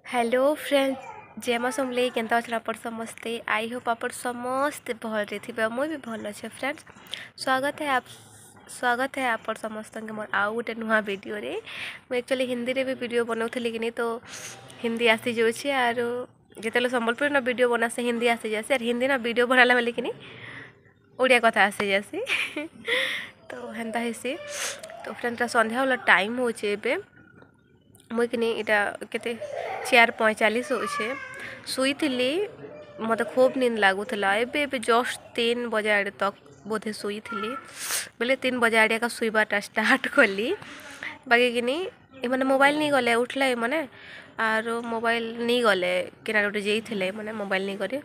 Hello friend जय माँ समले केनता अच्छा आप समस्ते आई होप आप समस्ते भल थे मुझे भी भल अच्छे फ्रेंड्स स्वागत है आप समस्त मोर आउ गोटे नुआ वीडियो रे मुझे एक्चुअली हिंदी रे भी वीडियो बनाऊली कि नहीं तो हिंदी आसी जाऊँगी आर जिते संबलपुर ना वीडियो बनासे हिंदी आसी जासी और हिंदी ना वीडियो बनाला बेले कि नहीं ओडिया कथा आसी जासी तो हेन्ता हेसी तो फ्रेंड्स संध्या वाला टाइम होचे मुई कि इटा केते 4:45 होचे शुई थी मत खूब नींद लगुला एबे जस्ट 3 बजे आड़े तक बोधे शुई थी बोले 3 बजे आड़े का शुईबाटा स्टार्ट कली बाकी कि मैंने मोबाइल नहीं गले उठला मैंने आर मोबाइल नहीं गले कि गोटे जाइए मैंने मोबाइल नहीं करे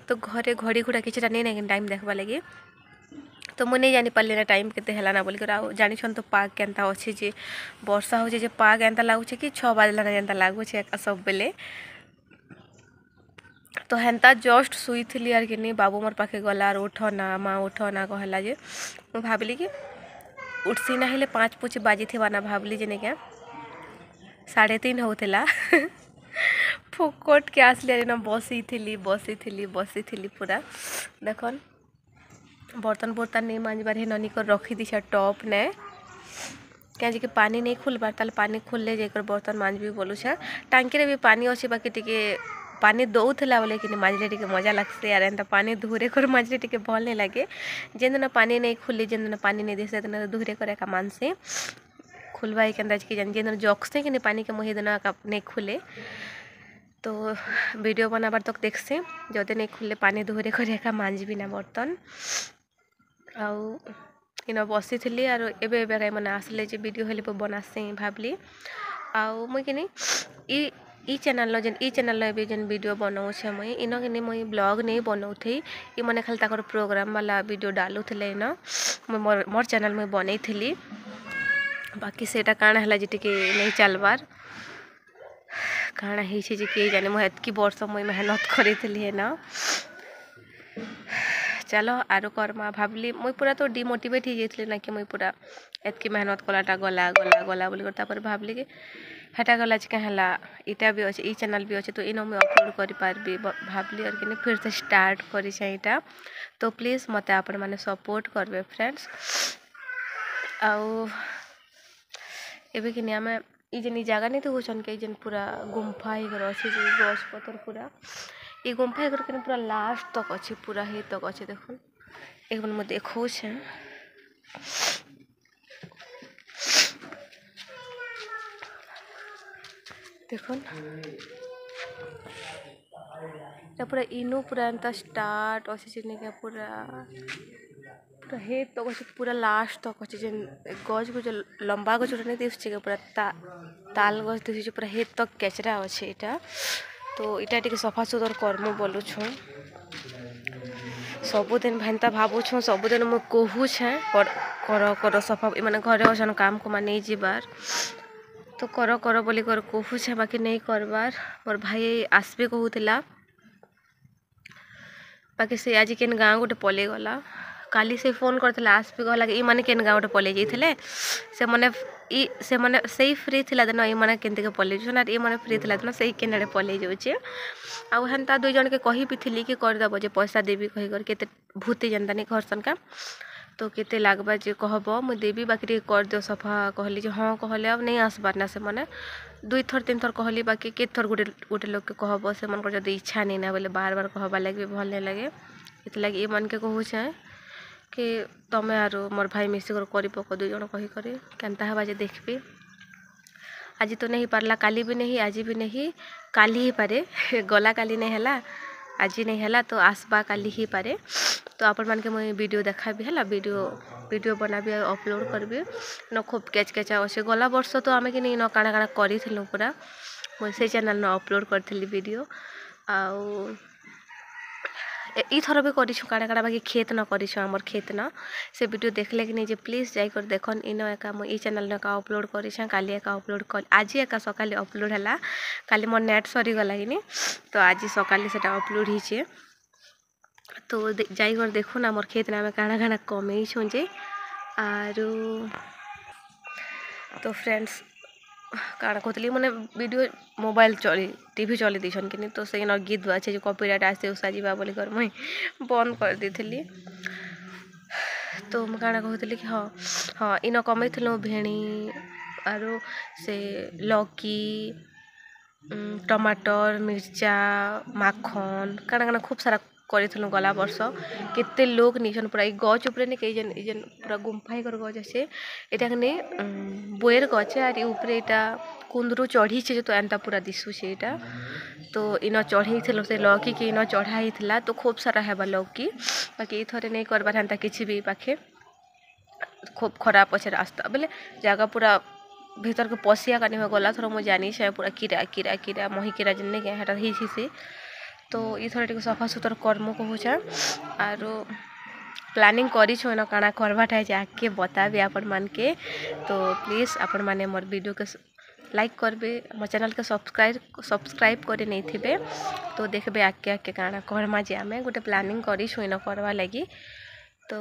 तो घरे घड़ी घुड़ा किसी नहीं टाइम देखवा लगे तो मुझे नहीं जानी पारे ना टाइम केते है बोलिक जानी तो पाग केन्ता अच्छे जे वर्षा हो जे पाग एंता लगुचे कि 6 बजलाना जेन्ता लगुचे सब बेले तो हेन्ता जस्ट शुई थी यार कि बाबू मोर पाखे गला उठ ना माँ उठ ना कहला जे मुझे भाविली कि उठसी ना हेले 5 पुछ बाजी थे ना भाविली जे क्या 3:30 होता फुकट के आसली ना बसी थी पूरा देखन बर्तन बर्तन नहीं मांजबार है ननी कर रखी दी टॉप ने क्या कि पानी नहीं खुलबार ताल पानी खुलले जाकर बर्तन मांजबी बोलू टांकी रे भी पानी अच्छे बाकी टिके पानी दौला बोले कि मांजले टिके मजा लगसे यार एंता पानी धूरे कर मांजले टिके भल नहीं लगे जेन दिन पानी नहीं खुली जेन दिन पानी नहीं देसे दिन धूरे कर का मानसे खुलवाई के अंदाज की जेन दिन जगसे कि पानी के मुही दिन नहीं खुले तो वीडियो बनाबार तक देखसे जदि नहीं खुले पानी धूरे कर का मांजबी ना बर्तन आउ इन बसी थी आर एबे कहीं मैंने आसले वीडियो हेल्प बनासे भावली आउ मुई कि ई चैनल जेन ई चैनल जेन वीडियो बनाऊे मुई इन कि मुई ब्लॉग नहीं बनाऊे ये मैंने खाली तक प्रोग्राम वाला वीडियो डालुले इन मोर चैनल मुई बनई थी बाकी सेटा काण है जी टिके नहीं चलबार काण है किए जाने मुझे एतकी वर्ष मुई मेहनत करी है ना चलो आरो करमा भावली मुई पूरा तो डिमोटिवेट हो जाती ना कि मुई पूरा एतकी मेहनत कलाटा गला गला गला बोली तापर भावली कि हेटा गला कहला इटा भी अच्छे ई चैनल भी अच्छे तो इन मुझे अपलोड कर पार्बी भावली और कि फिर से स्टार्ट करी इटा तो प्लीज मत आपण मैंने सपोर्ट करबे फ्रेंड्स आउ एबे कि आम ई जेन जगह नहीं तो के जेन पूरा गुम्फा होकर अच्छे गछ पतर पूरा ये गुम्फा होकर के पूरा लास्ट तक अच्छे पूरा ही तक अच्छे देखो एक बार मैं देखो देखो पूरा इनो पूरा एंता स्टार्ट अच्छे क्या पूरा पूरा हे तक अच्छे पूरा लास्ट तक अच्छे जेन गज गुज लंबा गज नहीं दिशे पूरा ताल गज दिशे पूरा हे तक केचरा अच्छे इटा तो इटा टिके सफा सुतर कर्म बोलुछु सबुदिन भांता भावुछु सबुदिन मुझे कहूछे कर सफा मैंने घरे अच्छन काम को नहीं जीवार तो कर बोली कर कहूछे बाकी नहीं करबार मोर भाई आसबे कहूला बाकी से आज केन गाँव गोटे पलि गला काली से फोन करथिला आसबे कहला कि माने केन गाँव गोटे पलि जाइथिले से माने सही फ्री थिला दिन ये माने केनते के पलि जछन आर ये माने फ्री थिला दिन सही केन आड़े पलि जाउचे आ हेन्ता दुई जन के कही भी थिली कि कर दबो जे पैसा देबी कही कर केते भूती जनता नहीं घरसन का तो केते लागबा जे कहब मु देबी बाकी कर दियो सफा कहली जे हाँ कहले अब नहीं आसबार ना से माने 2 थर 3 थर कहली बाकी के थर गोटे लोग के कहब से मन जब इच्छा नहीं ना बोले बार बार कहबा लगे भल नहीं लगे ये लगे ये मन के कहूचे कि तमें आर मोर भाई मिसिकर कर पक 2 जन कही कर केन्ता हवा जे देखबी आज तो नहीं पारला काली भी नहीं आज भी नहीं काली ही पारे गला काली नहीं है आज नहीं है तो आसबा काली ही पारे तो आपण मान के मुझे वीडियो देखा भी है वीडियो बना भी अपलोड करबी न खूब केच केचा अच्छे गला वर्ष तो आम कि न काଣା काଣା करी पूरा मुझे से चैनल न अपलोड करी वीडियो आउ थर भी करूँ काड़ा काड़ा बाकी खेत न करूँ आमर खेत न से वीडियो देखले कि नहीं प्लीज जाकर देखन इन एका मुझे चैनल एका अपलोड करें काली एका अपलोड कर आज एका सकाले अपलोड है काली मोर नेट सरीगला कि तो आज सकाले से अपलोड होचे तो जाकर देखुन आमर खेत में काଣା काଣା कमे छे आरो तो फ्रेंड्स କାଣା କହୁଥିଲି ମାନେ ଭିଡ଼ିଓ ମୋବାଇଲ୍ ଟିଭି ଚଲେଇ ଦେଇଛନ୍ କି ତ ସେଇନ ଗୀତ ବାଜେ ଯେ କପିରାଇଟ୍ ଆସେ ଉଷା ଯିବା ବୋଲିକରି ମୁଇଁ ବନ୍ଦ କରିଦେଇଥିଲି। ତ ମୁଁ କାଣା କହୁଥିଲି କି ହଁ ହଁ ଇନ କମେଇଥିଲୁ ଭେଣି ଆରୁ ସେ ଲକି ଟମାଟର ମିର୍ଚା ମାଖନ୍ କାଣା କାଣା ଖୁବ୍ ସାରା କରିଥିଲୁ ଗଲା ବର୍ଷ କେତେ ଲୋକ ନେଇଛନ୍ ପୁରା ଏଇ ଗଛ ଉପରେ ନି କେଇ ଯେନ୍ ପୁରା ଗୁମ୍ଫା ହେଇକର ଗଛ ଅଛେ ଏଇଟା ନେଇ ବୋଏର ଗଛ ଆର୍ ଉପରେ ଏଇଟା କୁନ୍ଦରୁ ଚଢ଼ିଛେ ଯେ ତ ଏନ୍ତା ପୁରା ଦିଶୁଛେ ଏଇଟା ତ ଇନ ଚଢ଼େଇଥିଲୁ ସେ ଲକି କି ଇନ ଚଢ଼ା ହେଇଥିଲା ତ ଖୁବ୍ ସାରା ହେବା ଲକି ବାକି ଏଇଥରେ ନେଇ କରବାର ହେନ୍ତା କିଛି ବି ପାଖେ ଖୁବ୍ ଖରାପ ଅଛେ ରାସ୍ତା ବେଲେ ଜାଗା ପୁରା ଭିତରକୁ ପଶିଆ କାନି ଗଲା ଥର ମୁଁ ଜାନିଛେ ପୁରା କିରା କିରା କିରା ମହିକିରା ଯେନ୍ନେ କି ହେଟା ହେଇଛି ତ ଇଥର ଟିକେ ସଫା ସୁତର କର୍ମୁ କହୁଛେ ଆରୁ ପ୍ଲାନିଂ କରିଛୁ ଏନ କାଣା କରବାଟା ହେଇଛି ଆଗ୍କେ बताबी आपण मानके तो प्लीज़ आपण माने मोर वीडियो के लाइक करबे मोर चैनल के सब्सक्राइब करे नहीं थिबे तो देखबे आके आके काଣା करमा जे आमे गोटे प्लानिंग करिछु इन करवा लगी तो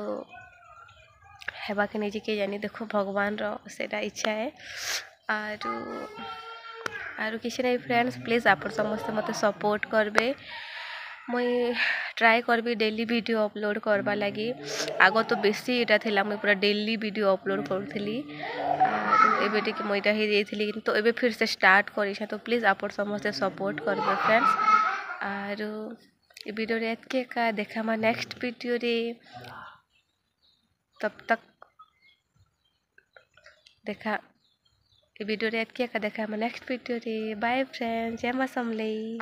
हेबा के नहीं के जानी देखो भगवान रो सेटा इच्छा है आरु किसी नहीं फ्रेंड्स प्लीज़ आप समस्त मते सपोर्ट करबे मुई ट्राए करबी डेली वीडियो अपलोड करवा लगी आग तो बेसी इटा थिला मुई पूरा डेली वीडियो अपलोड करूथली एबे टिके मुईटा ही देइथिली तो एबे फिर से स्टार्ट करिछे तो प्लीज़ आप समस्त सपोर्ट करबे फ्रेंड्स आरु ए वीडियो रे एतके का देखामा नेक्स्ट वीडियो रे तब तक देखा वीडियो रे एतके का देखामा नेक्स्ट वीडियो रे बाय फ्रेंड्स जय मां समलेई।